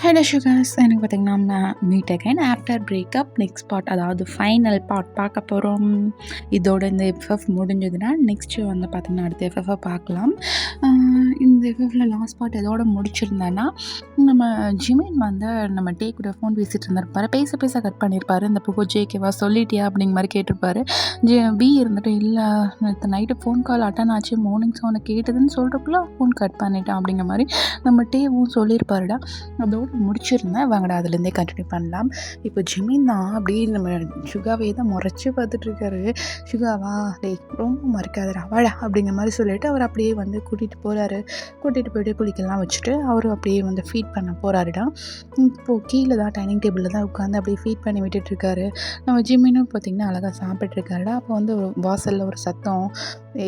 Hello sugars, எனக்கு பார்த்தீங்கன்னா meet again after breakup next part, அதாவது ஃபைனல் பார்ட் பார்க்க போகிறோம். இதோட இந்த எஃப்எஃப் முடிஞ்சதுன்னா நெக்ஸ்ட்டு வந்து பார்த்திங்கன்னா அடுத்த எஃப்எஃப்பை பார்க்கலாம். இந்த எஃப்எஃப்பில் லாஸ்ட் பார்ட் எதோட முடிச்சிருந்தேன்னா, நம்ம ஜிமின் வந்து நம்ம டே கூட ஃபோன் பேசிகிட்டு இருந்திருப்பாரு. பேச பேச கட் பண்ணியிருப்பாரு. இந்த புகோ ஜேகேவா சொல்லிட்டியா அப்படிங்கிற மாதிரி கேட்டிருப்பாரு. பி இருந்துட்டு இல்லை நேற்று நைட்டு ஃபோன் கால் அட்டன் ஆச்சு, மார்னிங் சவுண்ட் கேட்டதுன்னு சொல்கிறக்குள்ள ஃபோன் கட் பண்ணிட்டேன் அப்படிங்கிற மாதிரி நம்ம டேவும் சொல்லியிருப்பாருடா. அதோடு முடிச்சிருந்தேன். வாங்கடா அதுலேருந்தே கண்டினியூ பண்ணலாம். இப்போ ஜிமின் தான் அப்படியே நம்ம சுகாவே தான் முறைச்சி பார்த்துட்ருக்காரு. சுகாவா டேய் ரொம்ப மறைக்காதடா வாடா அப்படிங்கிற மாதிரி சொல்லிவிட்டு அவர் அப்படியே வந்து கூட்டிகிட்டு போகிறாரு. கூட்டிகிட்டு போய்ட்டு குளிக்கலாம் வச்சுட்டு அவரும் அப்படியே வந்து ஃபீட் பண்ண போகிறாருடா. இப்போது கீழே தான் டைனிங் டேபிளில் தான் உட்காந்து அப்படியே ஃபீட் பண்ணி விட்டுட்ருக்காரு. நம்ம ஜிமினும் பார்த்திங்கன்னா அழகாக சாப்பிட்டுருக்காருடா. அப்போ வந்து வாசலில் ஒரு சத்தம்,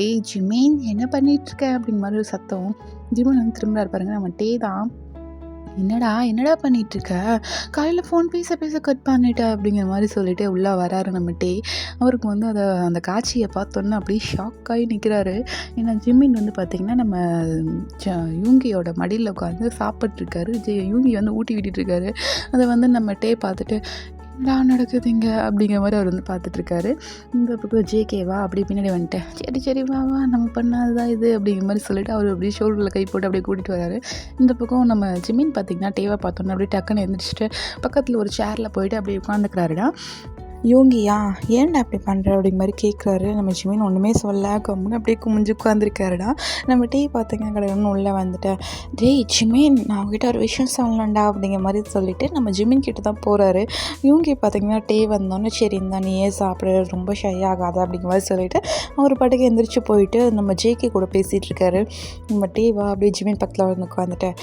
ஏய் ஜிமின் என்ன பண்ணிகிட்ருக்க அப்படிங்கிற மாதிரி ஒரு சத்தம். ஜிமின் வந்து திரும்ப பாருங்க, நம்ம டே தான். என்னடா பண்ணிகிட்ருக்க, காலையில் ஃபோன் பேச பேச கட் பண்ணிட்ட அப்படிங்கிற மாதிரி சொல்லிட்டு உள்ளே வராரு நம்ம டே. அவருக்கு வந்து அந்த காட்சியை பார்த்தோன்னா அப்படியே ஷாக்காகி நிற்கிறாரு. ஏன்னா ஜிம்மின் வந்து பார்த்திங்கன்னா நம்ம யூங்கியோட மடியில் உட்காந்து சாப்பிட்ருக்காரு. யூங்கி வந்து ஊட்டி விட்டுட்டுருக்காரு. அதை வந்து நம்ம டே பார்த்துட்டு நான் நடக்குது இங்கே அப்படிங்கிற மாதிரி அவர் வந்து பார்த்துட்ருக்காரு. இந்த பக்கம் ஜேகேவா அப்படி பின்னாடி வந்துட்டேன், சரி வா நம்ம பண்ணாததான் இது அப்படிங்கிற மாதிரி சொல்லிவிட்டு அவர் அப்படியே ஷோல்டரில் கை போட்டு அப்படியே கூட்டிகிட்டு வராரு. இந்த பக்கம் நம்ம ஜிமின் பார்த்திங்கன்னா டேவை பார்த்தோன்னா அப்படியே டக்குன்னு எழுந்திரிச்சிட்டு பக்கத்தில் ஒரு சேரில் போயிட்டு அப்படியே உட்காந்துக்கிறாருடா. யோங்கியா ஏன்டா அப்படி பண்ணுற அப்படிங்கிற மாதிரி கேட்குறாரு. நம்ம ஜிமின் ஒன்றுமே சொல்ல கம்முன்னு அப்படியே குமிஞ்சு உட்காந்துருக்காருடா. நம்ம டீ பார்த்திங்கன்னா கடவுள்னு உள்ளே வந்துட்டேன். டேய் ஜிமின் நான் அவங்ககிட்ட ஒரு விஷயம் சொல்லலாம்டா அப்படிங்கிற மாதிரி சொல்லிவிட்டு நம்ம ஜிமின் கிட்ட தான் போகிறாரு. யோங்கி பார்த்திங்கன்னா டே வந்தோன்னே சரி இந்த நீயே சாப்பிட ரொம்ப ஷை ஆகாத அப்படிங்கிற மாதிரி சொல்லிவிட்டு அவர் பாட்டுக்கு எந்திரிச்சு போயிட்டு நம்ம ஜேகே கூட பேசிகிட்ருக்காரு. நம்ம டேவா அப்படியே ஜிமின் பக்கத்தில் வந்து உட்காந்துட்டேன்.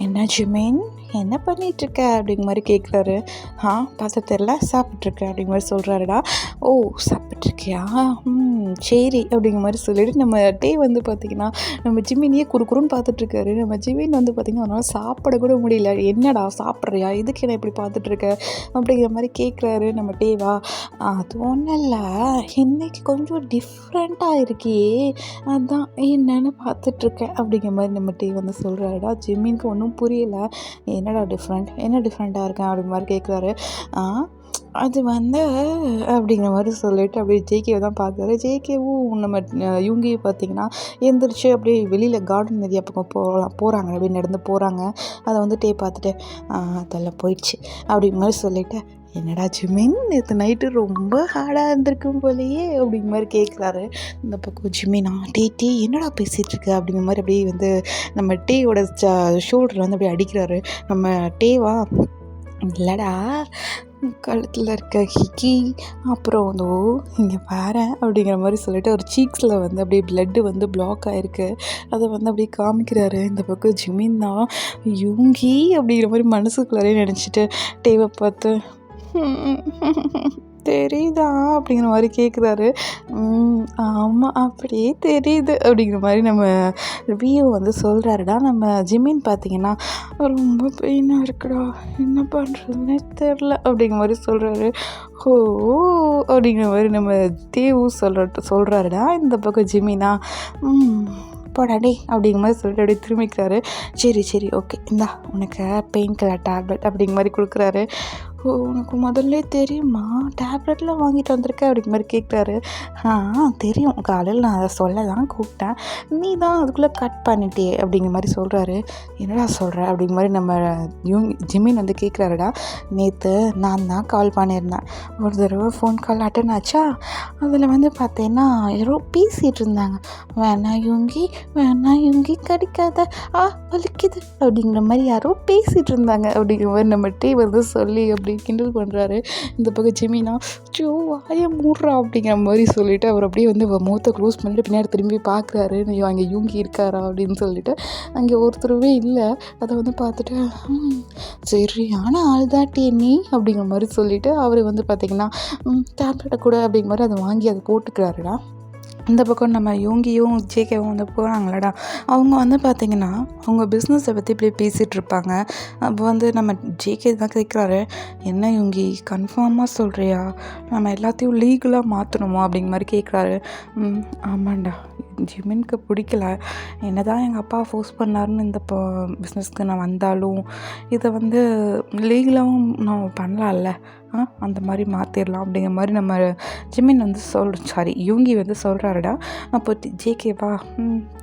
என்ன ஜிமின் என்ன பண்ணிகிட்ருக்க அப்படிங்கிற மாதிரி கேட்குறாரு. பார்த்து தெரில சாப்பிட்ருக்கேன் அப்படிங்கிற மாதிரி சொல்கிறாருடா. ஓ சாப்பிட்ருக்கியா, சரி அப்படிங்கிற மாதிரி சொல்லிவிட்டு நம்ம டே வந்து பார்த்திங்கன்னா நம்ம ஜிமினியே குறுக்குறுன்னு பார்த்துட்ருக்காரு. நம்ம ஜிமின் வந்து பார்த்திங்கன்னா அவனால் சாப்பிடக்கூட முடியல. என்னடா சாப்பிட்றியா, இதுக்கு என்ன இப்படி பார்த்துட்ருக்க அப்படிங்கிற மாதிரி கேட்குறாரு நம்ம டேவா. அது ஒன்றும் இல்லை, இன்றைக்கி கொஞ்சம் டிஃப்ரெண்ட்டாக இருக்கியே அதான் என்னென்னு பார்த்துட்ருக்கேன் அப்படிங்கிற மாதிரி நம்ம டே வந்து சொல்கிறாருடா. ஜிமினுக்கு ஒன்றும் புரியலை. என்னடா என்ன டிஃப்ரெண்ட்டாக இருக்கேன் அப்படிங்கிற மாதிரி கேட்குறாரு. அது வந்து அப்படிங்கிற மாதிரி சொல்லிவிட்டு அப்படியே ஜேகேவை தான் பார்க்குறாரு. ஜேகேவும் நம்ம யூங்கியும் பார்த்திங்கன்னா எந்திரிச்சு அப்படியே வெளியில் கார்டன் ஏரியா பக்கம் போகிறாங்க அப்படியே நடந்து போகிறாங்க. அதை வந்து டே பார்த்துட்டு அதெல்லாம் போயிடுச்சு அப்படிங்கிற மாதிரி சொல்லிவிட்டு என்னடா ஜிமின் நேற்று நைட்டு ரொம்ப ஹார்டாக இருந்திருக்கும் போலையே அப்படிங்கிற மாதிரி கேட்குறாரு. இந்த பக்கம் ஜிமினா டே என்னடா பேசிகிட்ருக்கு அப்படிங்கிற மாதிரி அப்படியே வந்து நம்ம டேயோட ஷோல்டரில் வந்து அப்படியே அடிக்கிறாரு. நம்ம டேவா இல்லைடா கழுத்தில் இருக்க ஹிக்கி அப்புறம் வந்து இங்கே பாரு அப்படிங்கிற மாதிரி சொல்லிட்டு ஒரு சீக்ஸில் வந்து அப்படியே பிளட்டு வந்து பிளாக் ஆகிருக்கு. அதை வந்து அப்படியே காமிக்கிறாரு. இந்த பக்கம் ஜிமின் தான் யூங்கி அப்படிங்கிற மாதிரி மனசுக்குள்ளாரே நினச்சிட்டு டேவை பார்த்து தெரியுதா அப்படிங்கிற மாதிரி கேட்குறாரு. ஆமாம் அப்படியே தெரியுது அப்படிங்கிற மாதிரி நம்ம ரிவ்யூ வந்து சொல்கிறாருடா. நம்ம ஜிமின் பார்த்திங்கன்னா ரொம்ப பெயினாக இருக்குடா, என்ன பண்ணுறதுனே தெரில அப்படிங்கிற மாதிரி சொல்கிறாரு. ஓ அப்படிங்கிற மாதிரி நம்ம தேவும் சொல்கிறாருடா. இந்த பக்கம் ஜிமினா போடாடே அப்படிங்கிற மாதிரி சொல்லிட்டு அப்படியே திரும்பிக்கிறாரு. சரி ஓகே இந்தா உனக்கு பெயின் கில்லர் டேப்லெட் அப்படிங்கிற மாதிரி கொடுக்குறாரு. ஓ உனக்கு முதல்ல தெரியுமா டேப்லெட்லாம் வாங்கிட்டு வந்திருக்க அப்படிங்கிற மாதிரி கேட்குறாரு. தெரியும், காலையில் நான் அதை சொல்ல தான் கூப்பிட்டேன், நீ தான் அதுக்குள்ளே கட் பண்ணிட்டே அப்படிங்கிற மாதிரி சொல்கிறாரு. என்னடா சொல்கிற அப்படிங்கிற மாதிரி நம்ம ஜிமின் வந்து கேட்குறாருடா. நேற்று நான் தான் கால் பண்ணியிருந்தேன், ஒரு தடவை ஃபோன் கால் அட்டன் ஆச்சா, அதில் வந்து பார்த்தேன்னா யாரோ பேசிகிட்டு இருந்தாங்க, வேணா யூங்கி கடிக்காத வலிக்குது அப்படிங்கிற மாதிரி யாரோ பேசிகிட்டு இருந்தாங்க அப்படிங்கிற மாதிரி நம்ம டே வந்து சொல்லி அப்படி கிண்டல் பண்ணுறாரு. இந்த பக்கம் ஜிமினா வாய மூடுறா அப்படிங்கிற மாதிரி சொல்லிவிட்டு அவர் அப்படியே வந்து முகத்தை க்ளோஸ் பண்ணிட்டு பின்னாடி திரும்பி பார்க்குறாரு. அங்கே யூங்கி இருக்காரா அப்படின்னு சொல்லிட்டு அங்கே ஒருத்தருவே இல்லை. அதை வந்து பார்த்துட்டு சரியான ஆள் தான் நீ அப்படிங்கிற மாதிரி சொல்லிவிட்டு அவர் வந்து பார்த்திங்கன்னா டேப்லெட்டை கூட அப்படிங்கிற மாதிரி அதை வாங்கி அதை போட்டுக்கிறாருடா. இந்த பக்கம் நம்ம யோங்கியும் ஜேகேவும் வந்து போகிறாங்களடா. அவங்க வந்து பார்த்திங்கன்னா அவங்க பிஸ்னஸை பற்றி இப்படி பேசிகிட்ருப்பாங்க. அப்போ வந்து நம்ம ஜேகே தான் கேட்குறாரு, என்ன யோங்கி கன்ஃபார்மாக சொல்கிறியா, நம்ம எல்லாத்தையும் லீகலாக மாற்றணுமா அப்படிங்கிற மாதிரி கேட்குறாரு. ஆமாண்டா, ஜிமினுக்கு பிடிக்கல, என்ன தான் எங்கள் அப்பா ஃபோர்ஸ் பண்ணாருன்னு இந்த பிஸ்னஸ்க்கு நான் வந்தாலும் இதை வந்து லீகலாகவும் நான் பண்ணலாம்ல, அந்த மாதிரி மாற்றிடலாம் அப்படிங்கிற மாதிரி நம்ம ஜிமின் வந்து யோங்கி வந்து சொல்கிறாருடா. அப்போ ஜேகேவா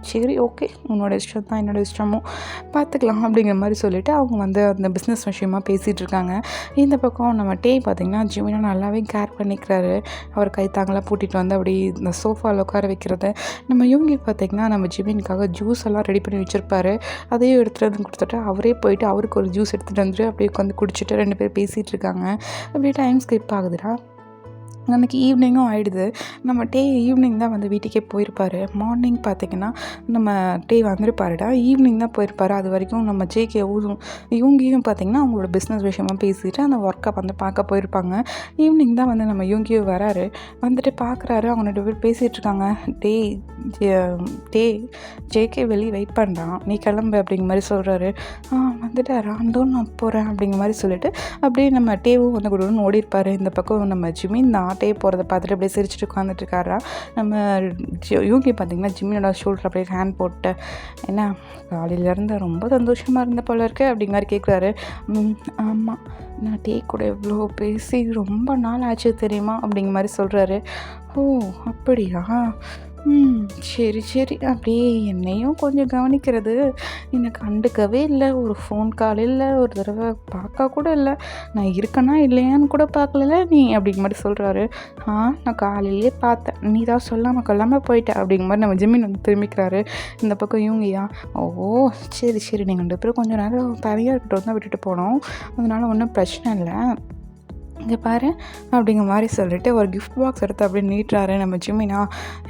சரி ஓகே, உன்னோட இஷ்டம் தான், என்னோடய இஷ்டமும் பார்த்துக்கலாம் அப்படிங்கிற மாதிரி சொல்லிவிட்டு அவங்க வந்து அந்த பிஸ்னஸ் விஷயமாக பேசிகிட்டு இருக்காங்க. இந்த பக்கம் நம்ம பார்த்திங்கன்னா ஜிமினை நல்லாவே கேர் பண்ணிக்கிறாரு. அவர் கைத்தாங்களாம் பூட்டிகிட்டு வந்து அப்படி இந்த சோஃபாவில் உட்கார வைக்கிறது. நம்ம யோங்கி பார்த்திங்கன்னா நம்ம ஜிமினுக்காக ஜூஸ் எல்லாம் ரெடி பண்ணி வச்சுருப்பாரு. அதையும் எடுத்துகிட்டு வந்து கொடுத்துட்டு அவரே போயிட்டு அவருக்கு ஒரு ஜூஸ் எடுத்துகிட்டு வந்துட்டு அப்படியே உட்காந்து குடிச்சிட்டு 2 பேர் பேசிகிட்டு இருக்காங்க. அப்படியே டைம் ஸ்கிப் ஆகுதுடா. அன்றைக்கி ஈவினிங்கும் ஆகிடுது. நம்ம ஈவினிங் தான் வந்து வீட்டுக்கே போயிருப்பார். மார்னிங் பார்த்திங்கன்னா நம்ம வந்திருப்பாருடா. ஈவினிங் தான் போயிருப்பார். அது வரைக்கும் நம்ம ஜேகேவும் யோங்கியும் பார்த்திங்கன்னா அவங்களோட பிஸ்னஸ் விஷயமாக பேசிட்டு அந்த ஒர்க்கை வந்து பார்க்க போயிருப்பாங்க. ஈவினிங் தான் வந்து நம்ம யோங்கியும் வராரு. வந்துட்டு பார்க்குறாரு, அவங்க 2 பேர் பேசிகிட்டு இருக்காங்க. ஜேகே வெளியே வெயிட் பண்ணுறான், நீ கிளம்பு அப்படிங்கிற மாதிரி சொல்கிறாரு. வந்துட்டாரா, நான் போகிறேன் அப்படிங்கிற மாதிரி சொல்லிட்டு அப்படியே நம்ம வந்து கூட ஓடிருப்பார். இந்த பக்கம் நம்ம ஜிமின் தான் போகிறத பார்த்துட்டு அப்படியே சிரிச்சுட்டு உட்காந்துட்ருக்காரா. நம்ம யோகி பார்த்திங்கன்னா ஜிம்மினோட ஷோல்டர் அப்படியே ஹேண்ட் போட்டு, என்ன காலையிலேருந்து ரொம்ப சந்தோஷமாக இருந்த போல இருக்கு அப்படிங்கிற மாதிரி கேட்குறாரு. ஆமாம், நான் கூட எவ்வளோ பேசி ரொம்ப நாள் ஆச்சு தெரியுமா அப்படிங்கிற மாதிரி சொல்கிறாரு. ஓ அப்படியா, சரி சரி. அப்படியே என்னையும் கொஞ்சம் கவனிக்கிறது, என்னை கண்டுக்கவே இல்லை, ஒரு ஃபோன் கால் இல்லை, ஒரு தடவை பார்க்க கூட இல்லை, நான் இருக்கேனா இல்லையான்னு கூட பார்க்கல நீ அப்படிங்கிற மாதிரி சொல்கிறாரு. நான் காலையிலே பார்த்தேன், நீ தான் சொல்லாமல் கொல்லாமல் போயிட்ட அப்படிங்கிற மாதிரி நம்ம ஜிம்மின் வந்து திரும்பிக்கிறாரு. இந்த பக்கம் யோங்கியா, ஓ சரி சரி, நீங்கள் 2 பேரும் கொஞ்சம் நேரம் தனியாக இருக்கட்டும் தான் விட்டுட்டு போனோம், அதனால் ஒன்றும் பிரச்சனை இல்லை, இங்கே பாரு அப்படிங்கிற மாதிரி சொல்லிட்டு ஒரு கிஃப்ட் பாக்ஸ் எடுத்து அப்படியே நீட்டுறாரு நம்ம ஜிம்மினா.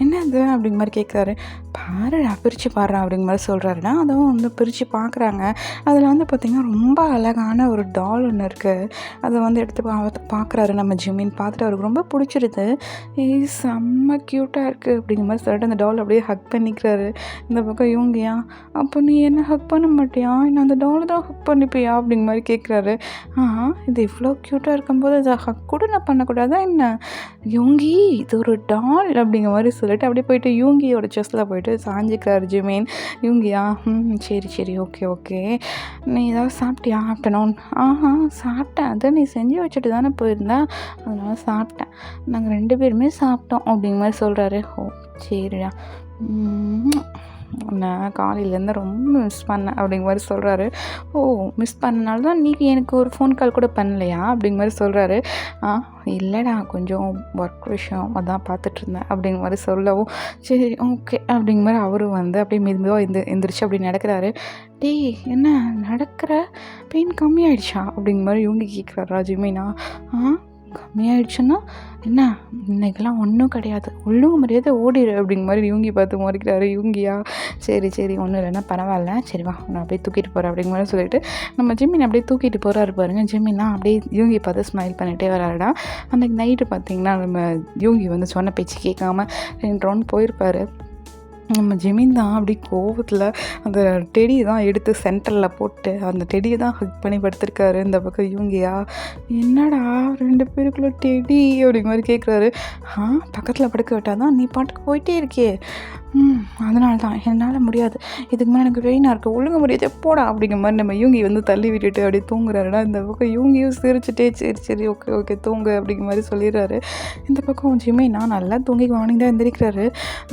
என்ன இது அப்படிங்கிற மாதிரி கேட்குறாரு. பாருடா, பிரித்து பாடுறா அப்படிங்கிற மாதிரி சொல்கிறாருன்னா அதுவும் வந்து பிரித்து பார்க்குறாங்க. அதில் வந்து பார்த்திங்கன்னா ரொம்ப அழகான ஒரு டால் ஒன்று இருக்குது. அதை வந்து எடுத்து பார்க்குறாரு நம்ம ஜிம்மின். பார்த்துட்டு அவருக்கு ரொம்ப பிடிச்சிருது. செம்ம க்யூட்டாக இருக்குது அப்படிங்கிற மாதிரி சொல்லிட்டு அந்த டால் அப்படியே ஹக் பண்ணிக்கிறாரு. இந்த பக்கம் யோங்கியா, அப்போ நீ என்ன ஹக் பண்ண மாட்டியா, நான் அந்த டால் தான் ஹக் பண்ணிப்பியா அப்படிங்கிற மாதிரி கேட்குறாரு. இது இவ்வளோ க்யூட்டாக இருக்கும்போது அதை ஹக் கூட நான் பண்ணக்கூடாதா என்ன, யோங்கி இது ஒரு டால் அப்படிங்கிற மாதிரி சொல்லிட்டு அப்படியே போயிட்டு யோங்கியோட செஸ்ஸில் போயிட்டு சாஞ்சிக்கிறாரு ஜிமின். யோங்கியா, சரி சரி ஓகே ஓகே, நீ ஏதாவது சாப்பிட்டியா ஆஃப்டர்நூன்? சாப்பிட்டேன், அதை நீ செஞ்சு வச்சுட்டு தானே போயிருந்தா, அதனால சாப்பிட்டேன், நாங்கள் 2 பேருமே சாப்பிட்டோம் அப்படிங்கிற மாதிரி சொல்கிறாரு. ஓ சரிடா, நான் காலையிலேருந்து ரொம்ப மிஸ் பண்ணேன் அப்படிங்கிற மாதிரி சொல்கிறாரு. ஓ மிஸ் பண்ணனால தான் நீ எனக்கு ஒரு ஃபோன் கால் கூட பண்ணலையா அப்படிங்கிற மாதிரி சொல்கிறாரு. இல்லைடா, கொஞ்சம் ஒர்க் விஷயம் அதான் பார்த்துட்ருந்தேன் அப்படிங்கிற மாதிரி சொல்லவும், சரி ஓகே அப்படிங்கிற மாதிரி அவரும் வந்து அப்படியே மெதுவாக எந்திரிச்சு அப்படி நடக்கிறாரு. என்ன நடக்கிற, பெயின் கம்மியாயிடுச்சா அப்படிங்கிற மாதிரி இவங்க கேட்குறாரா ஜிமினா. கம்மியாயிடுச்சுன்னா என்ன, இன்னைக்கெல்லாம் ஒன்றும் கிடையாது, ஒழுங்கு மரியாதை ஓடிடு அப்படிங்கிற மாதிரி யூங்கி பார்த்து முறைக்கிறாரு. யூங்கியா, சரி சரி ஒன்றும் இல்லைன்னா பரவாயில்ல, சரி வா நான் அப்படியே தூக்கிட்டு போகிறேன் அப்படிங்கிற மாதிரி சொல்லிட்டு நம்ம ஜிம்மின் அப்படியே தூக்கிட்டு போகிறாரு பாருங்க. ஜிம்மின்னா அப்படியே யூங்கி பார்த்து ஸ்மைல் பண்ணிகிட்டே வராருடா. அன்றைக்கி நைட்டு பார்த்திங்கன்னா நம்ம யூங்கி வந்து சொன்ன பேச்சு கேட்காம 2 ரவுண்ட் போயிருப்பார். நம்ம ஜிமின் தான் அப்படி கோவத்தில் அந்த டெடியை தான் எடுத்து சென்டரில் போட்டு அந்த டெடியை தான் ஹக் பண்ணி படுத்திருக்காரு. இந்த பக்கம் யூங்கியா, என்னடா 2 பேருக்குள்ள டெடி அப்படிங்கிற மாதிரி கேட்குறாரு. பக்கத்தில் படுக்க விட்டால் தான் நீ பாட்டுக்கு போயிட்டே இருக்கியே, அதனால தான் என்னால் முடியாது, இதுக்கு மேலே எனக்கு வெயினாக இருக்குது, ஒழுங்கு முடியாது போடா அப்படிங்கிற மாதிரி நம்ம யூங்கி வந்து தள்ளி விட்டுட்டு அப்படியே தூங்குறாருடா. இந்த பக்கம் யூங்கியும் சிரிச்சுட்டே சரி சரி ஓகே ஓகே தூங்கு அப்படிங்கிற மாதிரி சொல்லிடுறாரு. இந்த பக்கம் ஜிமின் நல்லா தூங்கி மார்னிங் தான் எந்திரிக்கிறாரு.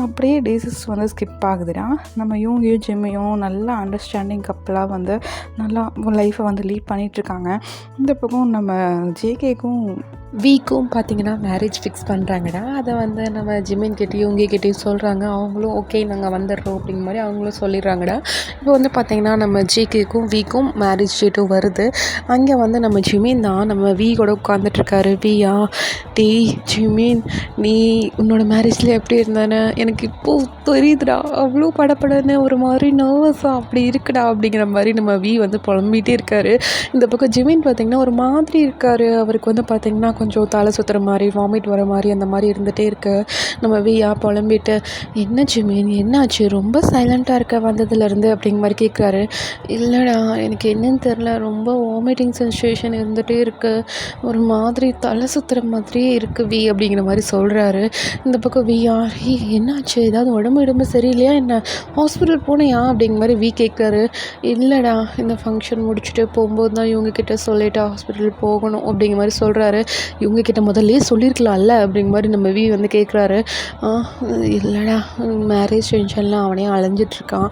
அப்படியே டேஸஸ் வந்து ஸ்கிப் ஆகுதுடா. நம்ம யூங்கியும் ஜிம்மியும் நல்லா அண்டர்ஸ்டாண்டிங் கப்பலாக வந்து நல்லா லைஃப்பை வந்து லீட் பண்ணிகிட்ருக்காங்க. இந்த பக்கம் நம்ம ஜேகேக்கும் வீக்கும் பார்த்திங்கன்னா மேரேஜ் ஃபிக்ஸ் பண்ணுறாங்கடா. அதை வந்து நம்ம ஜிமின் கிட்டேயும் யோங்கி கிட்டேயும் சொல்கிறாங்க. அவங்களும் ஓகே நாங்கள் வந்துடுறோம் அப்படிங்கிற மாதிரி அவங்களும் சொல்லிடுறாங்கடா. இப்போ வந்து பார்த்திங்கன்னா நம்ம ஜேகேக்கும் வீக்கும் மேரேஜ் டேட்டும் வருது. அங்கே வந்து நம்ம ஜிமின் தான் நம்ம வீ கூட உட்காந்துட்ருக்காரு. வீயா, ஜிமின் நீ உன்னோட மேரேஜில் எப்படி இருந்தானே எனக்கு இப்போது தெரியுதுடா, அவ்வளோ படப்படன்னு ஒரு மாதிரி நர்வஸாக அப்படி இருக்குடா அப்படிங்கிற மாதிரி நம்ம வீ வந்து புலம்பிகிட்டே இருக்காரு. இந்த பக்கம் ஜிமின் பார்த்திங்கன்னா ஒரு மாதிரி இருக்கார். அவருக்கு வந்து பார்த்திங்கன்னா கொஞ்சம் தலை சுற்றுற மாதிரி வாமிட் வர மாதிரி அந்த மாதிரி இருந்துகிட்டே இருக்கு. நம்ம வியா புலம்பிட்டு, என்ன ஜிமின் என்னாச்சு, ரொம்ப சைலண்ட்டாக இருக்க வந்ததுலேருந்து அப்படிங்கிற மாதிரி கேட்குறாரு. இல்லைடா எனக்கு என்னன்னு தெரில, ரொம்ப வாமிட்டிங் சென்சேஷன் இருந்துகிட்டே இருக்குது, ஒரு மாதிரி தலை சுற்றுற மாதிரியே இருக்குது வி அப்படிங்கிற மாதிரி சொல்கிறாரு. இந்த பக்கம் வியா, என்னாச்சு, ஏதாவது உடம்பு சரியில்லையா என்ன, ஹாஸ்பிட்டல் போனையா அப்படிங்கிற மாதிரி வி கேட்குறாரு. இல்லைடா இந்த ஃபங்க்ஷன் முடிச்சுட்டு போகும்போது தான் இவங்கக்கிட்ட சொல்லிவிட்டு ஹாஸ்பிட்டல் போகணும் அப்படிங்கிற மாதிரி சொல்கிறாரு. இவங்கக்கிட்ட முதல்லே சொல்லியிருக்கலாம்ல அப்படிங்கிற மாதிரி நம்ம வி வந்து கேட்குறாரு. இல்லைடா மேரேஜ் டென்ஷன்லாம் அவனே அலைஞ்சிட்ருக்கான்,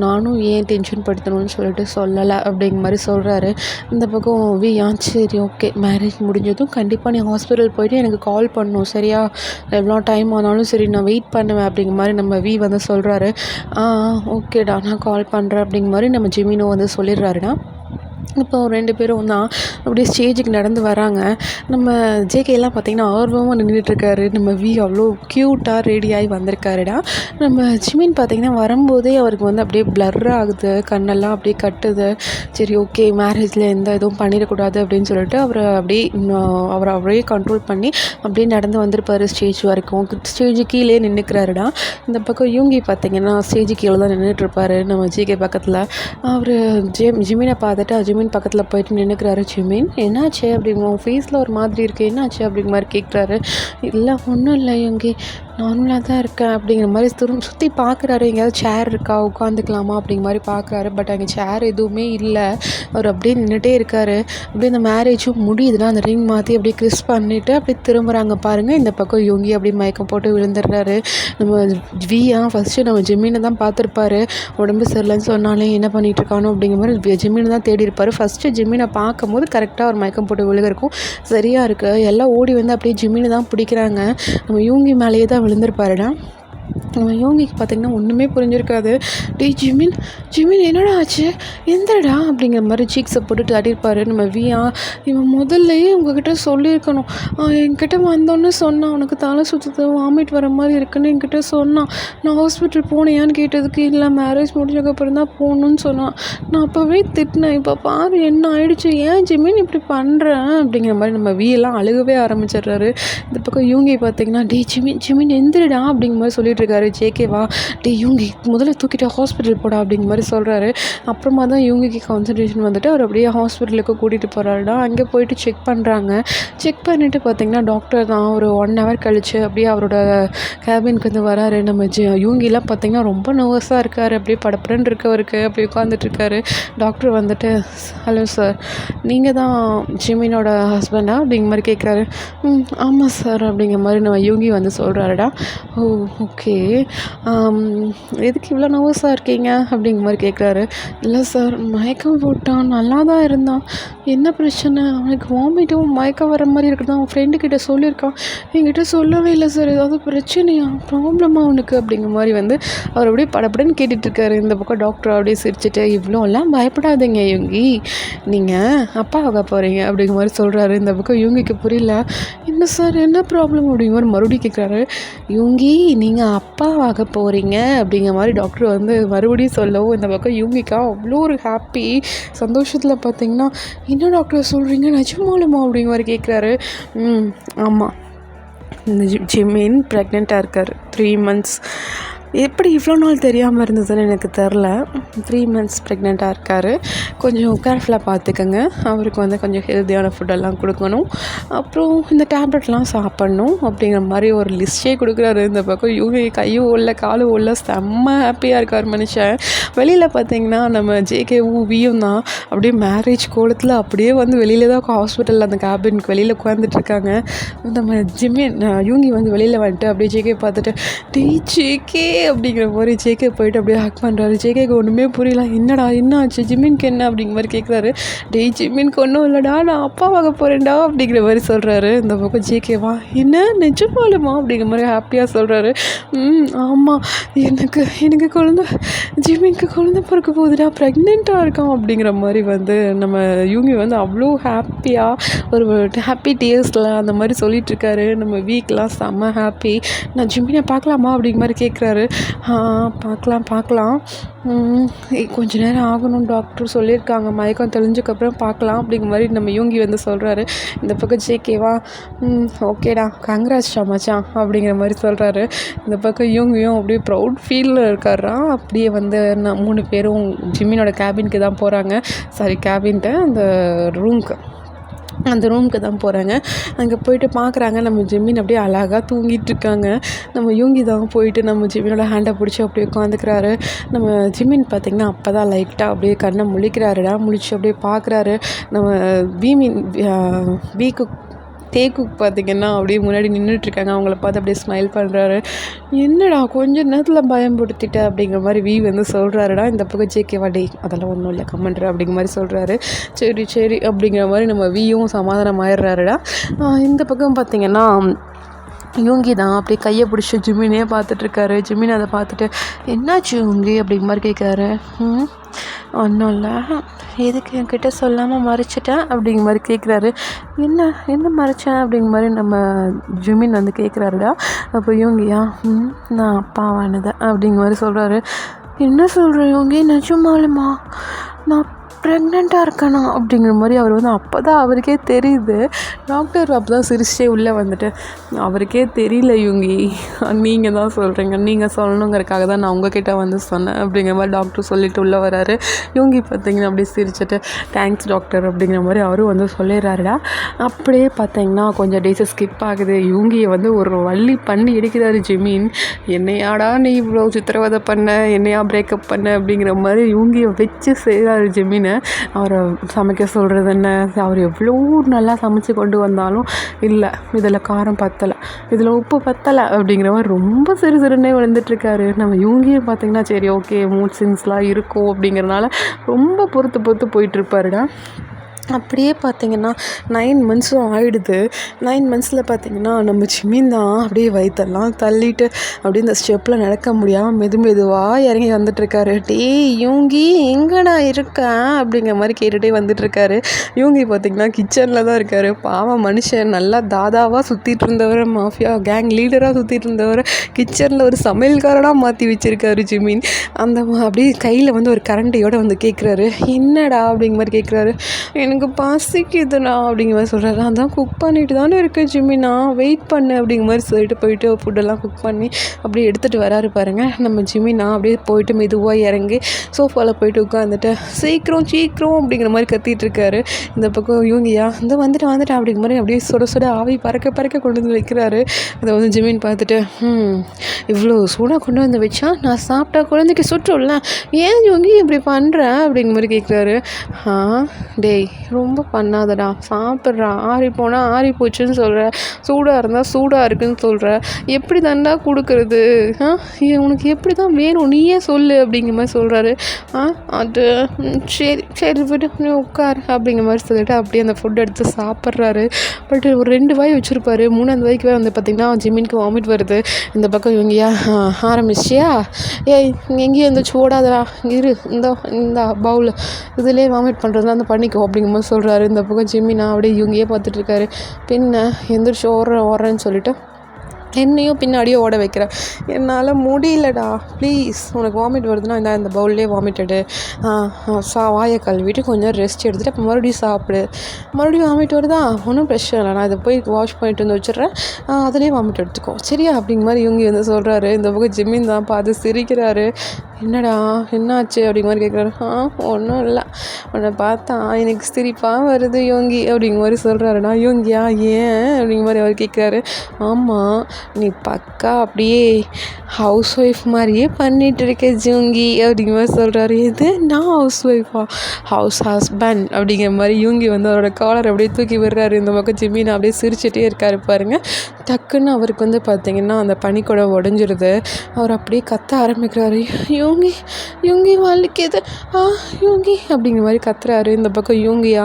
நானும் ஏன் டென்ஷன் படுத்தணும்னு சொல்லிட்டு சொல்லலை அப்படிங்கிற மாதிரி சொல்கிறாரு. இந்த பக்கம் வி சரி ஓகே, மேரேஜ் முடிஞ்சதும் கண்டிப்பாக நீ ஹாஸ்பிட்டல் போயிட்டு எனக்கு கால் பண்ணணும் சரியா, எவ்வளோ டைம் ஆனாலும் சரி நான் வெயிட் பண்ணுவேன் அப்படிங்கிற மாதிரி நம்ம வி வந்து சொல்கிறாரு. ஓகேடா நான் கால் பண்ணுறேன் அப்படிங்கிற மாதிரி நம்ம ஜிமினோ வந்து சொல்லிடுறாருடா. இப்போ 2 பேரும் தான் அப்படியே ஸ்டேஜுக்கு நடந்து வராங்க. நம்ம ஜேகேலாம் பார்த்திங்கன்னா ஆர்வமாக நின்றுட்டுருக்காரு. நம்ம வி அவ்வளோ க்யூட்டாக ரெடியாகி வந்திருக்காருடா. நம்ம ஜிமின் பார்த்திங்கன்னா வரும்போதே அவருக்கு வந்து அப்படியே ப்ளர் ஆகுது, கண்ணெல்லாம் அப்படியே கட்டுது. சரி ஓகே, மேரேஜில் எந்த இதுவும் பண்ணிடக்கூடாது அப்படின்னு சொல்லிட்டு அவரை அப்படியே கண்ட்ரோல் பண்ணி அப்படியே நடந்து வந்திருப்பார் ஸ்டேஜ் வரைக்கும். ஸ்டேஜு கீழே நின்றுக்கிறாருடா. இந்த பக்கம் யூங்கி பார்த்திங்கன்னா ஸ்டேஜு கீழே தான் நின்றுட்டுருப்பார் நம்ம ஜேகே பக்கத்தில். அவர் ஜிமினை பார்த்துட்டு ஜிமின் பக்கத்தில் போயிட்டு நின்றுக்கிறாரு. ஜிமின் என்னாச்சு அப்படிங்க, உன் ஃபேஸில் ஒரு மாதிரி இருக்குது, என்னாச்சு அப்படிங்கிற மாதிரி கேட்குறாரு. இல்லை ஒன்றும் இல்லை யூங்கி, நார்மலாக தான் இருக்கேன் அப்படிங்கிற மாதிரி சுற்றி பார்க்குறாரு. எங்கேயாவது சேர் இருக்கா, உட்காந்துக்கலாமா அப்படிங்கிற மாதிரி பார்க்குறாரு. பட் அங்கே சேர் எதுவுமே இல்லை. அவர் அப்படியே நின்றுட்டே இருக்கார். அப்படியே இந்த மேரேஜும் முடியுதுன்னா அந்த ரிங் மாற்றி அப்படியே கிறிஸ் பண்ணிவிட்டு அப்படியே திரும்புகிறாங்க பாருங்கள். இந்த பக்கம் யூங்கி அப்படியே மயக்கம் போட்டு விழுந்துடுறாரு. நம்ம வியா ஃபஸ்ட்டு நம்ம ஜிமினை தான் பார்த்துருப்பாரு. உடம்பு சரியில்லைன்னு சொன்னாலே என்ன பண்ணிகிட்ருக்கானோ அப்படிங்கிற மாதிரி ஜிமினை தான் தேடி இருப்பார். ஃபஸ்ட்டு ஜிமினை பார்க்கும்போது கரெக்டாக ஒரு மயக்கம் போட்டு விழுகிறக்கும் சரியாக இருக்குது. எல்லாம் ஓடி வந்து அப்படியே ஜிமினை தான் பிடிக்கிறாங்க. நம்ம யூங்கி மேலேயே தான் விழுந்திருப்பாருடா. யோகிக்கு பார்த்திங்கன்னா ஒன்றுமே புரிஞ்சிருக்காது. ஜிமின் என்னடா ஆச்சு, எந்தடா அப்படிங்கிற மாதிரி சீக்ஸை போட்டுட்டு அடிப்பார் நம்ம வியா. இவன் முதல்லையே உங்ககிட்ட சொல்லியிருக்கணும், என்கிட்ட வந்தோன்னு சொன்னான், உனக்கு தலை சுற்றுது வாமிட் வர மாதிரி இருக்குன்னு என்கிட்ட சொன்னான். நான் ஹாஸ்பிட்டல் போனேயான்னு கேட்டதுக்கு இல்லை மேரேஜ் முடிஞ்சதுக்கப்புறம் தான் போகணுன்னு சொன்னான். நான் அப்போவே திட்டினேன், இப்போ பாரு என்ன ஆயிடுச்சு, ஏன் ஜிமின் இப்படி பண்ணுறேன் அப்படிங்கிற மாதிரி நம்ம வியெல்லாம் அழுகவே ஆரம்பிச்சிடுறாரு. இந்த பக்கம் யூங்கி பார்த்திங்கன்னா ஜிமின் எந்திரடா அப்படிங்கிற மாதிரி சொல்லிட்டு இருக்காரு. ஜேகேவா, யூங்கி முதல்ல தூக்கிட்டு ஹாஸ்பிட்டல் போடா அப்படிங்கிற மாதிரி சொல்கிறாரு. அப்புறமா தான் யூங்கிக்கு கான்சன்ட்ரேஷன் வந்துட்டு அவர் அப்படியே ஹாஸ்பிட்டலுக்கு கூட்டிகிட்டு போகிறாருடா. அங்கே போயிட்டு செக் பண்ணுறாங்க. செக் பண்ணிவிட்டு பார்த்திங்கன்னா டாக்டர் தான் ஒரு 1 hour கழிச்சு அப்படியே அவரோட கேபினுக்கு வந்து வராரு. நம்ம யூங்கிலாம் பார்த்திங்கன்னா ரொம்ப நர்வஸாக இருக்கார். அப்படியே படப்படன்னு இருக்கவருக்கு அப்படியே உட்காந்துட்ருக்காரு. டாக்டர் வந்துட்டு, ஹலோ சார், நீங்கள் தான் ஜிமினோட ஹஸ்பண்டா அப்படிங்கிற மாதிரி கேட்குறாரு. ஆமாம் சார் அப்படிங்கிற மாதிரி நம்ம யூங்கி வந்து சொல்கிறாருடா. ஓ ஓகே, எதுக்கு இவ்வளோ நர்வஸாக இருக்கீங்க அப்படிங்கிற மாதிரி கேட்குறாரு. இல்லை சார், மயக்கம் போட்டான், நல்லா தான் இருந்தான், என்ன பிரச்சனை, அவனுக்கு வாமிட்டும் மயக்கம் வர மாதிரி இருக்குதான், அவன் ஃப்ரெண்டுக்கிட்ட சொல்லியிருக்கான், என்கிட்ட சொல்லவே இல்லை சார், ஏதாவது பிரச்சனையா, ப்ராப்ளமாக அவனுக்கு அப்படிங்கிற மாதிரி வந்து அவர் அப்படியே படப்படன்னு கேட்டுட்ருக்காரு. இந்த பக்கம் டாக்டர் அப்படியே சிரிச்சுட்டு, இவ்வளோலாம் பயப்படாதீங்க யூங்கி, நீங்கள் அப்பா ஆக போகிறீங்க அப்படிங்கிற மாதிரி சொல்கிறாரு. இந்த பக்கம் யூங்கிக்கு புரியல, என்ன சார் என்ன ப்ராப்ளம் அப்படிங்கிற மாதிரி மறுபடியும் கேட்குறாரு. யூங்கி நீங்கள் அப்பாவாக போகிறீங்க அப்படிங்கிற மாதிரி டாக்டர் வந்து மறுபடியும் சொல்லவும் இந்த பக்கம் யூங்கிக்கா அவ்வளோ ஒரு ஹாப்பி சந்தோஷத்தில் பார்த்திங்கன்னா, என்ன டாக்டர் சொல்கிறீங்க, நிஜமாலுமா அப்படிங்கிற மாதிரி கேட்குறாரு. ஆமாம், ஜிமின் ப்ரெக்னெண்ட்டாக இருக்கார், 3 months. எப்படி இவ்வளோ நாள் தெரியாமல் இருந்ததுன்னு எனக்கு தெரில. 3 months ப்ரெக்னெண்ட்டாக இருக்கார். கொஞ்சம் கேர்ஃபுல்லாக பார்த்துக்கங்க. அவருக்கு வந்து கொஞ்சம் ஹெல்த்தியான ஃபுட்டெல்லாம் கொடுக்கணும், அப்புறம் இந்த டேப்லெட்லாம் சாப்பிட்ணும் அப்படிங்கிற மாதிரி ஒரு லிஸ்ட்டே கொடுக்குறாரு. இந்த பக்கம் யூகி கையும் ஓடல காலும் ஓடல, செம்ம ஹாப்பியாக இருக்கார் மனுஷன். வெளியில் பார்த்திங்கன்னா நம்ம ஜேகேவும் வியும் தான் அப்படியே மேரேஜ் கோலத்தில் அப்படியே வந்து வெளியில் தான் ஹாஸ்பிட்டலில் அந்த கேபினுக்கு வெளியில் உட்காந்துட்ருக்காங்க. நம்ம யூங்கி வந்து வெளியில் வந்துட்டு அப்படியே ஜேகே பார்த்துட்டு, ஜேகே அப்படிங்கிற மாதிரி ஜேகே போயிட்டு அப்படியே ஹக் பண்ணுறாரு. ஜேகேக்கு ஒன்றுமே புரியல, என்னடா என்ன ஆச்சு, ஜிமின்க்கு என்ன அப்படிங்கிற மாதிரி கேட்குறாரு. ஜிமின்க்கு ஒன்றும் இல்லைடா, நான் அப்பாவாக போகிறேன்டா அப்படிங்கிற மாதிரி சொல்கிறாரு. இந்த பக்கம் ஜேகேவா, என்ன நிஜமாலுமா அப்படிங்கிற மாதிரி ஹாப்பியாக சொல்கிறாரு. ஆமாம், எனக்கு குழந்தை, ஜிமின்க்கு குழந்தை பிறக்க போகுதுடா, ப்ரெக்னெண்ட்டாக இருக்கான் அப்படிங்கிற மாதிரி வந்து நம்ம யூங்கி வந்து அவ்வளோ ஹாப்பியாக ஒரு ஹாப்பி டேஸில் அந்த மாதிரி சொல்லிகிட்ருக்காரு. நம்ம வீக்கெலாம் செம்ம ஹாப்பி. நான் ஜிமினை பார்க்கலாமா அப்படிங்கிற மாதிரி கேட்குறாரு. பார்க்கலாம் பார்க்கலாம். கொஞ்ச நேரம் ஆகணும் டாக்டர் சொல்லியிருக்காங்க. மயக்கம் தெளிஞ்சக்கப்புறம் பார்க்கலாம் அப்படிங்கிற மாதிரி நம்ம யூங்கி வந்து சொல்கிறாரு. இந்த பக்கம் ஜேகேவா ஓகேடா கங்க்ராட்ஸ்டா மச்சான் அப்படிங்கிற மாதிரி சொல்கிறாரு. இந்த பக்கம் யூங்கியும் அப்படியே ப்ரௌட் ஃபீலில் இருக்காரா. அப்படியே வந்து நான் 3 பேரும் ஜிம்மினோட கேபினுக்கு தான் போகிறாங்க. சாரி கேபின்ட்டு அந்த ரூமுக்கு தான் போகிறாங்க. அங்கே போயிட்டு பார்க்குறாங்க நம்ம ஜிம்மின் அப்படியே அழகாக தூங்கிட்டு இருக்காங்க. நம்ம யூங்கி தான் போயிட்டு நம்ம ஜிம்மினோட ஹேண்டை பிடிச்சி அப்படியே உட்காந்துக்கிறாரு. நம்ம ஜிம்மின் பார்த்திங்கன்னா அப்போ தான் லைட்டாக அப்படியே கண்ணை முழிக்கிறாருடா. முழிச்சு அப்படியே பார்க்குறாரு. நம்ம வீக்கு தேக்குக் பார்த்திங்கன்னா அப்படியே முன்னாடி நின்றுட்டுருக்காங்க. அவங்கள பார்த்து அப்படியே ஸ்மைல் பண்ணுறாரு. என்னடா கொஞ்ச நேரத்தில் பயன்படுத்திட்ட அப்படிங்கிற மாதிரி வந்து சொல்கிறாருடா. இந்த பக்கம் ஜேகேவா டே அதெல்லாம் ஒன்றும் இல்லை கமெண்ட்ரு அப்படிங்கிற மாதிரி சொல்கிறாரு. சரி சரி அப்படிங்கிற மாதிரி நம்ம வீயும் சமாதானம் ஆயிடுறாருடா. இந்த பக்கம் பார்த்திங்கன்னா யூங்கி தான் அப்படியே கையை பிடிச்சி ஜிம்மினே பார்த்துட்ருக்காரு. ஜிம்மின் அதை பார்த்துட்டு என்னாச்சு யூங்கி அப்படிங்கிற மாதிரி கேட்குறாரு. ஒன்றும் இல்லை எதுக்கு என்கிட்ட சொல்லாமல் மறைச்சிட்டேன் அப்படிங்கிற மாதிரி கேட்குறாரு. என்ன மறைச்சேன் அப்படிங்கிற மாதிரி நம்ம ஜிம்மின் வந்து கேட்குறாருடா. அப்போ யூங்கியா நான் அப்பாவானது அப்படிங்கிற மாதிரி சொல்கிறாரு. என்ன சொல்கிற யூங்கி நிஜமாலுமா நான் ப்ரெக்னெண்ட்டாக இருக்கேனா அப்படிங்கிற மாதிரி அவர் வந்து அப்போ தான் அவருக்கே தெரியுது. டாக்டர் அப்போ தான் சிரிச்சே உள்ளே வந்துட்டு அவருக்கே தெரியல யூங்கி நீங்கள் தான் சொல்கிறீங்க, நீங்கள் சொல்லணுங்கிறதுக்காக தான் நான் உங்ககிட்ட வந்து சொன்னேன் அப்படிங்கிற மாதிரி டாக்டர் சொல்லிவிட்டு உள்ளே வராரு. யூங்கி பார்த்தீங்கன்னா அப்படியே சிரிச்சிட்டு தேங்க்ஸ் டாக்டர் அப்படிங்கிற மாதிரி அவரும் வந்து சொல்லிடுறாருடா. அப்படியே பார்த்தீங்கன்னா கொஞ்சம் டேஸை ஸ்கிப் ஆகுது. யூங்கியை வந்து ஒரு வள்ளி பண்ணி எடுக்கிறாரு ஜிம்மின். என்னையாடா நீ இவ்வளோ சித்திரவதை பண்ண, என்னையா பிரேக்கப் பண்ண அப்படிங்கிற மாதிரி யூங்கியை வச்சு செய்கிறாரு ஜிம்மினை. அவரை சமைக்க சொல்கிறது என்ன, அவர் எவ்வளோ நல்லா சமைச்சு கொண்டு வந்தாலும் இல்லை இதில் காரம் பத்தலை, இதில் உப்பு பத்தலை அப்படிங்கிற மாதிரி ரொம்ப சிறு சிறுன்னே விழுந்துட்டுருக்காரு. நம்ம யூங்கியும் பார்த்திங்கன்னா சரி ஓகே மூட் சிங்ஸ்லாம் இருக்கும் அப்படிங்கிறனால ரொம்ப பொறுத்து போயிட்டுருப்பாருடா. அப்படியே பார்த்திங்கன்னா 9 மந்த்ஸும் ஆகிடுது. 9 மந்த்ஸில் பார்த்திங்கன்னா நம்ம ஜிம்மின் தான் அப்படியே வயிற்றெல்லாம் தள்ளிட்டு அப்படியே இந்த ஸ்டெப்பில் நடக்க முடியாமல் மெதுவாக இறங்கி வந்துட்டுருக்காரு. டேய் யூங்கி எங்கடா இருக்கேன் அப்படிங்கிற மாதிரி கேட்டுகிட்டே வந்துட்டுருக்காரு. யூங்கி பார்த்திங்கன்னா கிச்சனில் தான் இருக்கார். பாவம் மனுஷன் நல்லா தாதாவாக சுற்றிட்டு இருந்தவர், மாஃபியா கேங் லீடராக சுற்றிட்டு இருந்தவர் கிச்சனில் ஒரு சமையல்காரனாக மாற்றி வச்சுருக்காரு ஜிம்மின். அந்த அப்படியே கையில் வந்து ஒரு கரண்டியோடு வந்து கேட்குறாரு. என்னடா அப்படிங்கிற மாதிரி கேட்குறாரு. எனக்கு பசிக்குதுண்ணா அப்படிங்கிற மாதிரி சொல்கிறாரு. அதான் குக் பண்ணிட்டு தானே இருக்கேன் ஜிம்மினா, வெயிட் பண்ணு அப்படிங்கிற மாதிரி சொல்லிட்டு போயிட்டு ஃபுட்டெல்லாம் குக் பண்ணி அப்படியே எடுத்துகிட்டு வராரு பாருங்கள் நம்ம ஜிம்மினா. அப்படியே போயிட்டு மெதுவாக இறங்கி சோஃபாவில் போயிட்டு உட்காந்துட்டு சீக்கிரம் அப்படிங்கிற மாதிரி கத்திட்டு இருக்காரு. இந்த பக்கம் யூங்கியா இந்த வந்துட்டு அப்படிங்கிற மாதிரி அப்படியே சுட ஆவி பறக்க கொண்டு வந்து வைக்கிறாரு. அதை வந்து ஜிம்மின் பார்த்துட்டு இவ்வளோ சூடாக கொண்டு வந்து வச்சா நான் சாப்பிட்டா குழந்தைக்கு சுற்றும்ல, ஏன் யூங்கி இப்படி பண்ணுறேன் அப்படிங்கிற மாதிரி கேட்குறாரு. டேய் ரொம்ப பண்ணாதடா, சாப்பிட்றா, ஆறி போனால் ஆறி போச்சுன்னு சொல்கிற, சூடாக இருந்தால் சூடாக இருக்குன்னு சொல்கிற, எப்படி தாண்டா கொடுக்குறது, உனக்கு எப்படி தான் வேணும் நீயே சொல்லு அப்படிங்கிற மாதிரி சொல்கிறாரு. அது சரி விட்டு நீ உட்கார் அப்படிங்கிற மாதிரி சொல்லிட்டு அப்படியே அந்த ஃபுட் எடுத்து சாப்பிட்றாரு. பட் ஒரு 2 வாய் வச்சுருப்பாரு. 3ஆவது வாய்க்கு வந்து பார்த்திங்கன்னா ஜிம்மினுக்கு வாமிட் வருது. இந்த பக்கம் இவங்கயா ஆரம்பிச்சியா, ஏய் எங்கேயும் எந்திரிச்சு ஓடாதடா, இரு இந்த பவுல் இதிலே வாமிட் பண்ணுறதுலாம் அந்த பண்ணிக்கோ அப்படிங்கிற மாதிரி சொல்கிறாரு. இந்த பக்கம் ஜிம்மினா அப்படியே இவங்கயே பார்த்துட்ருக்காரு. பின்ன எந்திரிச்சு ஓடுறேன்னு சொல்லிட்டு என்னையும் பின்னாடியே ஓட வைக்கிறேன். என்னால் முடியலடா, ப்ளீஸ் உனக்கு வாமிட் வருதுன்னா இந்த பவுல்லே வாமிட் எடு, வாயை கழுவிட்டு கொஞ்சம் ரெஸ்ட் எடுத்துகிட்டு அப்போ மறுபடியும் சாப்பிடு. மறுபடியும் வாமிட் வருதா, ஒன்றும் பிரச்சனை இல்லை, நான் இதை போய் வாஷ் பண்ணிட்டு வந்து வச்சிடுறேன், அதிலே வாமிட் எடுத்துக்கோ சரியா அப்படிங்கிற மாதிரி இவங்க வந்து சொல்கிறாரு. இந்த பக்கம் ஜிம்மின் தான் பார்த்து சிரிக்கிறாரு. என்னடா என்னாச்சு அப்படிங்கிற மாதிரி கேட்குறாரு. ஒன்றும் இல்லை, உன்னை பார்த்தா எனக்கு சிரிப்பாக வருது யோங்கி அப்படிங்கிற மாதிரி சொல்கிறாருடா. யோங்கியா ஏன் அப்படிங்கிற மாதிரி அவர் கேட்குறாரு. ஆமாம் நீ பக்கா அப்படியே ஹவுஸ் ஒய்ஃப் மாதிரியே பண்ணிகிட்டு இருக்க யூங்கி அப்படிங்கிற மாதிரி சொல்கிறாரு. எது நான் ஹவுஸ் ஒய்ஃபா, ஹவுஸ் ஹஸ்பண்ட் அப்படிங்கிற மாதிரி யூங்கி வந்து அவரோட காலர் அப்படியே தூக்கி விடுறாரு. இந்த பக்கம் ஜிம்மின் அப்படியே சிரிச்சிட்டே இருக்காரு பாருங்க. டக்குன்னு அவருக்கு வந்து பார்த்திங்கன்னா அந்த பனிக்கூடம் உடஞ்சிருது. அவர் அப்படியே கத்த ஆரம்பிக்கிறாரு. யோங்கி யோங்கி வலிக்குது, யோங்கி அப்படிங்கிற மாதிரி கத்துறாரு. இந்த பக்கம் யோங்கியா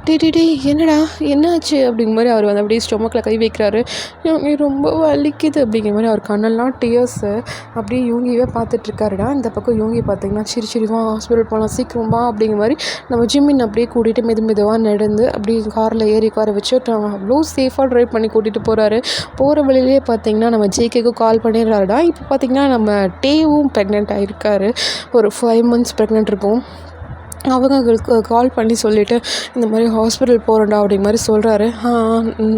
டேய் என்னடா என்னாச்சு அப்படிங்கிற மாதிரி அவர் வந்து அப்படியே ஸ்டொமக்கில் கை வைக்கிறாரு. யோங்கி ரொம்ப வலிக்குது அப்படிங்கிற மாதிரி அவர் கண்ணெல்லாம் டியர்ஸு அப்படியே யோங்கியவே பார்த்துட்ருக்காருடா. இந்த பக்கம் யோங்கி பார்த்தீங்கன்னா சரி வா ஹாஸ்பிட்டல் போகலாம் சீக்கிரம் வா அப்படிங்கிற மாதிரி நம்ம ஜிம்மின் அப்படியே கூட்டிகிட்டு மெதுவாக நடந்து அப்படியே காரில் ஏறி உட்கார வச்சு அவ்வளோ சேஃபாக ட்ரைவ் பண்ணி கூட்டிகிட்டு போகிறாரு. போகிற வழியிலே பார்த்தீங்கன்னா நம்ம ஜேகேக்கு கால் பண்ணிடுறாருடா. இப்போ பார்த்தீங்கன்னா நம்ம டேவும் ப்ரெக்னென்ட் ஆகிருக்காரு. ஒரு 5 months ப்ரெக்னென்ட் இருக்கும். அவங்களுக்கு கால் பண்ணி சொல்லிவிட்டு இந்த மாதிரி ஹாஸ்பிட்டல் போகிறேன்டா அப்படிங்கிற மாதிரி சொல்கிறாரு.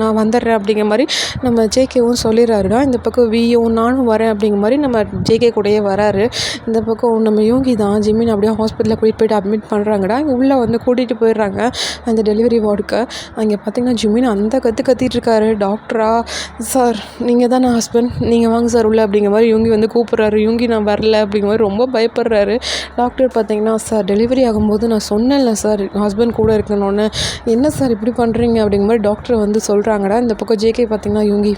நான் வந்துடுறேன் அப்படிங்கிற மாதிரி நம்ம ஜேகேவும் சொல்லிடுறாருடா. இந்த பக்கம் வியும் நானும் வரேன் அப்படிங்கிற மாதிரி நம்ம ஜேகே கூடயே வராரு. இந்த பக்கம் நம்ம யோங்கி தான் ஜிம்மின் அப்படியே ஹாஸ்பிட்டலில் கூட்டிகிட்டு போய்ட்டு அட்மிட் பண்ணுறாங்கடா. உள்ளே வந்து கூட்டிகிட்டு போயிடுறாங்க அந்த டெலிவரி வார்டுக்கு. அங்கே பார்த்திங்கன்னா ஜிம்மின் அந்த கத்திட்டுருக்காரு. டாக்டரா சார் நீங்கள் தானே ஹஸ்பண்ட், நீங்கள் வாங்க சார் உள்ள அப்படிங்கிற மாதிரி யோங்கி வந்து கூப்பிட்றாரு. யோங்கி நான் வரல அப்படிங்கிற மாதிரி ரொம்ப பயப்படுறாரு. டாக்டர் பார்த்திங்கன்னா சார் டெலிவரி ஆகும்போது நான் சொன்னேன்ல சார் ஹஸ்பண்ட் கூட இருக்கணும்னு, என்ன சார் இப்படி பண்ணுறீங்க அப்படிங்கிற மாதிரி டாக்டர் வந்து சொல்கிறாங்கடா. இந்த பக்கம் ஜேகே பார்த்திங்கன்னா யோங்கி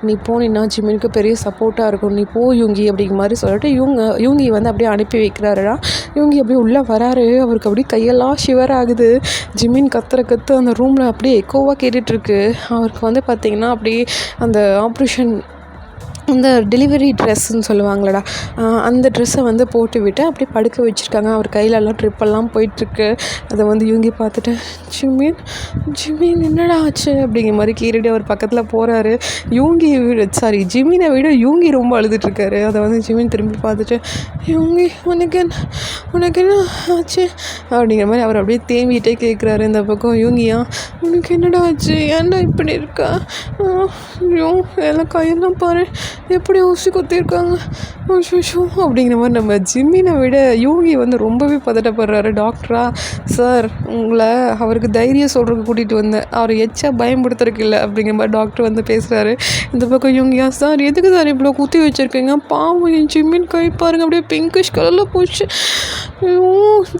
நீ போனீன்னா ஜிம்மினுக்கு பெரிய சப்போர்ட்டாக இருக்கும், நீ போ யோங்கி அப்படிங்கிற மாதிரி சொல்லிட்டு யோங்கி வந்து அப்படியே அனுப்பி வைக்கிறாருடா. யோங்கி அப்படியே உள்ளே வராரு. அவருக்கு அப்படியே கையெல்லாம் ஷிவர் ஆகுது. ஜிம்மின் கத்து அந்த ரூமில் அப்படியே எக்கோவாக கேட்டுட்ருக்கு. அவருக்கு வந்து பார்த்திங்கன்னா அப்படியே அந்த ஆப்ரேஷன் அந்த டெலிவரி ட்ரெஸ்ஸுன்னு சொல்லுவாங்களடா, அந்த ட்ரெஸ்ஸை வந்து போட்டுவிட்டு அப்படியே படுக்க வச்சுருக்காங்க. அவர் கையிலலாம் ட்ரிப்பெல்லாம் போயிட்டுருக்கு. அதை வந்து யூங்கி பார்த்துட்டு ஜிம்மின் என்னடா ஆச்சு அப்படிங்கிற மாதிரி கேட்டுட்டு அவர் பக்கத்தில் போகிறாரு. ஜிம்மினை விட யூங்கி ரொம்ப அழுதுட்டுருக்காரு. அதை வந்து ஜிம்மின் திரும்பி பார்த்துட்டு யூங்கி உனக்கு என்ன ஆச்சு அப்படிங்கிற மாதிரி அவர் அப்படியே தேம்பிகிட்டே கேட்குறாரு. இந்த பக்கம் யூங்கியா உனக்கு என்னடா ஆச்சு, ஏன்டா இப்படி இருக்கா, ஐயோ எல்லாம் கையெல்லாம் பாரு எப்படி ஊசி குத்திருக்காங்க அப்படிங்கிற மாதிரி நம்ம ஜிம்மினை விட யோகி வந்து ரொம்பவே பதட்டப்படுறாரு. டாக்டரா சார் உங்களை அவருக்கு தைரியம் சொல்கிறதுக்கு கூட்டிகிட்டு வந்தேன், அவர் எச்சா பயன்படுத்துறதுக்கு இல்லை அப்படிங்கிற மாதிரி டாக்டர் வந்து பேசுகிறாரு. இந்த பக்கம் யோகியா சார் எதுக்கு சார் இவ்வளோ குத்தி வச்சுருக்கீங்க, பாவம் என் ஜிம்மின் கை பாருங்க அப்படியே பிங்கிஷ் கலரில் போச்சு, ஐயோ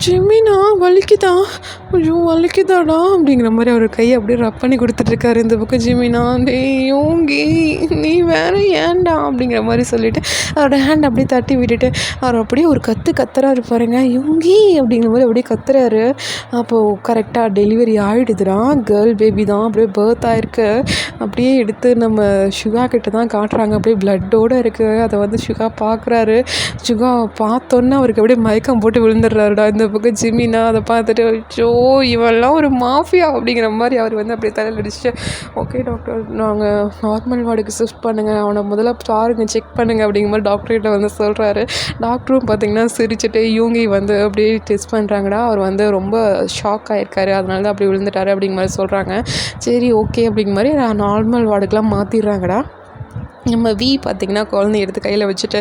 ஜிம்மினா வலிக்குதாடா அப்படிங்கிற மாதிரி அவர் கையை அப்படியே ரப் பண்ணி கொடுத்துட்ருக்காரு. இந்த பக்கம் ஜிம்மினா யோகி நீ வேற ஏன்டா அப்படிங்கிற மாதிரி சொல்லிவிட்டு அவரோட ஹேண்ட் அப்படியே தட்டி விட்டுட்டு அவர் அப்படியே ஒரு கத்துறாரு பாருங்க. யோங்கி அப்படிங்கிற மாதிரி அப்படியே கத்துறாரு. அப்போது கரெக்டாக டெலிவரி ஆகிடுதுடா. கேர்ள் பேபி தான், அப்படியே பர்த் ஆகிருக்கு. அப்படியே எடுத்து நம்ம சுகா கிட்ட தான் காட்டுறாங்க. அப்படியே பிளட்டோடு இருக்குது. அதை வந்து சுகா பார்க்குறாரு. சுகா பார்த்தோன்னே அவருக்கு அப்படியே மயக்கம் போட்டு விழுந்துடுறாருடா. இந்த பக்கம் ஜிம்மினா அதை பார்த்துட்டு இவெல்லாம் ஒரு மாஃபியா அப்படிங்கிற மாதிரி அவர் வந்து அப்படியே தலையில் அடிச்சுட்டு ஓகே டாக்டர் நாங்கள் நார்மல் வார்டுக்கு ஷிஃப்ட் பண்ணுங்கள், அவனை முதல்ல பாருங்க செக் பண்ணுங்கள் அப்படிங்கிற மாதிரி டாக்டர்கிட்ட வந்து சொல்கிறாரு. டாக்டரும் பார்த்திங்கன்னா சிரிச்சுட்டு யூங்கி வந்து அப்படியே டெஸ்ட் பண்ணுறாங்கடா. அவர் வந்து ரொம்ப ஷாக் ஆகிருக்காரு, அதனால தான் அப்படி விழுந்துட்டாரு அப்படிங்கிற மாதிரி சொல்கிறாங்க. சரி ஓகே அப்படிங்கிற மாதிரி நார்மல் வார்டுக்கெலாம் மாற்றிடுறாங்கடா. நம்ம பார்த்திங்கன்னா குழந்தைய எடுத்து கையில் வச்சுட்டு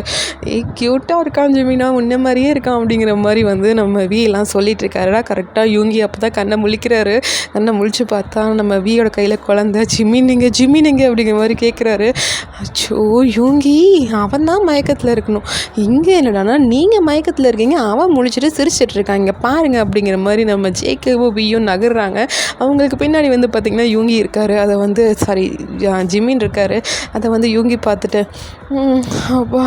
க்யூட்டாக இருக்கான் ஜிம்மினா, உன்ன மாதிரியே இருக்கான் அப்படிங்கிற மாதிரி வந்து நம்ம எல்லாம் சொல்லிகிட்டு இருக்காருடா. கரெக்டாக யூங்கி அப்போ தான் கண்ணை முழிக்கிறாரு. கண்ணை முழிச்சு பார்த்தா நம்ம வியோட கையில் குழந்தை. ஜிம்மின் எங்கே அப்படிங்கிற மாதிரி கேட்குறாரு. அச்சோ யூங்கி அவன் தான் மயக்கத்தில் இருக்கணும், இங்கே என்னடானா நீங்கள் மயக்கத்தில் இருக்கீங்க, அவன் முழிச்சிட்டு சிரிச்சிட்டு இருக்கான், இங்கே பாருங்க அப்படிங்கிற மாதிரி நம்ம ஜேகேவும் வியும் நகர்றாங்க. அவங்களுக்கு பின்னாடி வந்து பார்த்திங்கன்னா யூங்கி இருக்கார். அதை வந்து ஜிம்மின் இருக்கார். அதை வந்து யூங்கி பார்த்துட்டு அப்பா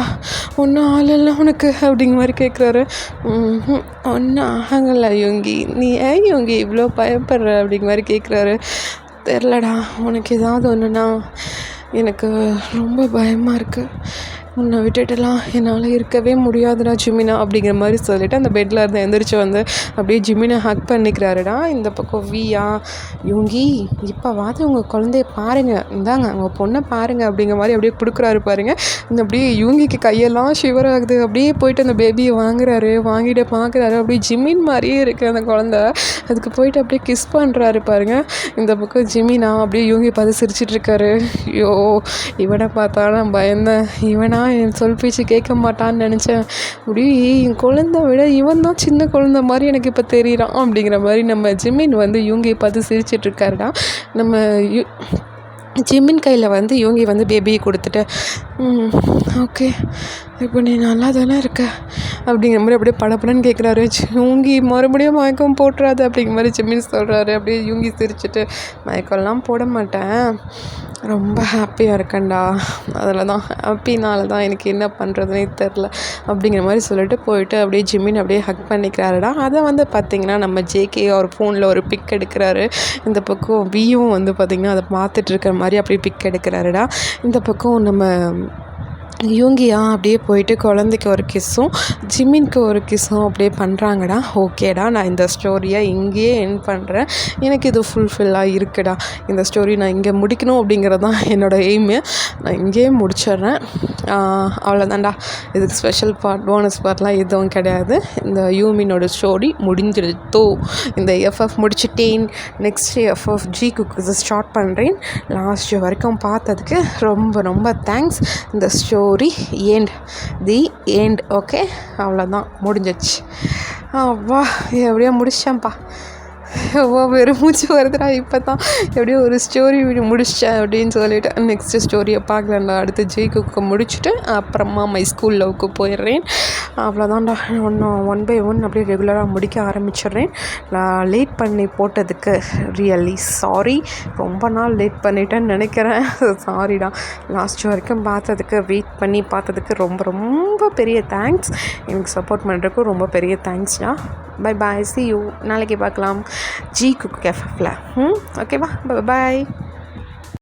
ஒன்றும் ஆளல்ல உனக்கு அப்படிங்கிற மாதிரி கேட்குறாரு. ஒன்றும் ஆகலை யோங்கி, நீ ஏன் யோங்கி இவ்வளோ பயப்படுற அப்படிங்கிற மாதிரி கேட்குறாரு. தெரிலடா, உனக்கு ஏதாவது ஒன்றுனா எனக்கு ரொம்ப பயமாக இருக்குது, உன்னை விட்டுட்டுலாம் என்னால் இருக்கவே முடியாதுடா ஜிம்மினா அப்படிங்கிற மாதிரி சொல்லிவிட்டு அந்த பெட்டில் இருந்து எந்திரிச்சு வந்து அப்படியே ஜிம்மினை ஹக் பண்ணிக்கிறாருடா. இந்த பக்கம் வியா யோங்கி இப்போவாது உங்கள் குழந்தைய பாருங்கள், இந்தாங்க உங்கள் பொண்ணை பாருங்கள் அப்படிங்கிற மாதிரி அப்படியே கொடுக்குறாரு பாருங்கள். இந்த அப்படியே யோங்கிக்கு கையெல்லாம் ஷிவர் ஆகுது. அப்படியே போயிட்டு அந்த பேபியை வாங்கிட்டு பார்க்குறாரு. அப்படியே ஜிம்மின் மாதிரியே இருக்குது அந்த குழந்தை. அதுக்கு போயிட்டு அப்படியே கிஸ் பண்ணுறாரு பாருங்கள். இந்த பக்கம் ஜிம்மினா அப்படியே யோங்கி பார்த்து சிரிச்சிட்ருக்காரு. ஐயோ இவனை பார்த்தா நான் பயந்தேன், இவனா என் சொல் பேச்சு கேட்க மாட்டான்னு நினச்சேன், அப்படியே என் குழந்தை விட இவன் தான் சின்ன குழந்தை மாதிரி எனக்கு இப்போ தெரியுறான் அப்படிங்கிற மாதிரி நம்ம ஜிம்மின் வந்து யோங்கியை பார்த்து சிரிச்சிட்ருக்காருடா. நம்ம ஜிம்மின் கையில் வந்து யோங்கி வந்து பேபியை கொடுத்துட்டு ம். ஓகே. இப்போ நீ நல்லா தானே இருக்க? அப்படிங்கிற மாரி அப்படியே படபடன்னு கேட்குறாரு. யூங்கி மறுபடியும் மயக்கம் போட்டுறாத அப்படிங்கிற மாரி ஜிமின் சொல்கிறாரு. அப்படியே யூங்கி சிரிச்சுட்டு, மயக்கம்லாம் போட மாட்டேன். ரொம்ப ஹாப்பியாக இருக்கேன்டா. அதில் தான் ஹாப்பினால தான் எனக்கு என்ன பண்ணுறதுனே தெரில அப்படிங்கிற மாதிரி சொல்லிட்டு போயிட்டு அப்படியே ஜிமின் அப்படியே ஹக் பண்ணிக்கிறாருடா. அதை வந்து பார்த்திங்கன்னா நம்ம ஜேகே அவர் ஃபோனில் ஒரு பிக் எடுக்கிறாரு. இந்த பக்கம் வியும் வந்து பார்த்திங்கன்னா அதை பார்த்துட்டு இருக்கிற மாதிரி அப்படியே பிக் எடுக்கிறாருடா. இந்த பக்கம் நம்ம யூங்கியா அப்படியே போயிட்டு குழந்தைக்கு ஒரு கிஸ்ஸும் ஜிமின்க்கு ஒரு கிஸ்ஸும் அப்படியே பண்ணுறாங்கடா. ஓகேடா, நான் இந்த ஸ்டோரியை இங்கேயே எண்ட் பண்ணுறேன். எனக்கு இது ஃபுல்ஃபில்லாக இருக்குடா. இந்த ஸ்டோரி நான் இங்கே முடிக்கணும் அப்படிங்கிறது தான் என்னோடய எய்மு. நான் இங்கேயே முடிச்சிடுறேன். அவ்வளோதான்டா. இதுக்கு ஸ்பெஷல் பார்ட் போனஸ் பார்ட்லாம் எதுவும் கிடையாது. இந்த யூமினோட ஸ்டோரி முடிஞ்சிருத்தோ. இந்த எஃப்எஃப் முடிச்சுட்டேன். நெக்ஸ்ட் எஃப்எஃப் ஜி குக்கு ஸ்டார்ட் பண்ணுறேன். லாஸ்ட் வரைக்கும் பார்த்ததுக்கு ரொம்ப ரொம்ப தேங்க்ஸ். இந்த ஸ்டோரி தி எண்ட். ஓகே, அவ்வளோதான், முடிஞ்சிச்சு. வா, எப்படியோ முடிச்சேன்ப்பா. வெறும் மூச்சு வருதுடா. இப்போ தான் எப்படியோ ஒரு ஸ்டோரி முடிச்சிட்டேன் அப்படின்னு சொல்லிவிட்டு நெக்ஸ்ட்டு ஸ்டோரியை பார்க்கலாம்டா. அடுத்து ஜெய்குக்கு முடிச்சுட்டு அப்புறமா மை ஸ்கூல் லவ்க்கு போயிடுறேன். அவ்வளோதான்டா. ஒன் பை ஒன் அப்படியே ரெகுலராக முடிக்க ஆரம்பிச்சிடுறேன். நான் லேட் பண்ணி போட்டதுக்கு ரியலி சாரி. ரொம்ப நாள் லேட் பண்ணிட்டேன்னு நினைக்கிறேன். சாரிடா. லாஸ்ட் வரைக்கும் பார்த்ததுக்கு, வெயிட் பண்ணி பார்த்ததுக்கு ரொம்ப ரொம்ப பெரிய தேங்க்ஸ். எனக்கு சப்போர்ட் பண்ணுறதுக்கும் ரொம்ப பெரிய தேங்க்ஸ்டா. Bye bye, see you. நாளைக்கு பார்க்கலாம் ஜி குக் கேஃபில். ஓகேவா? பை பாய்.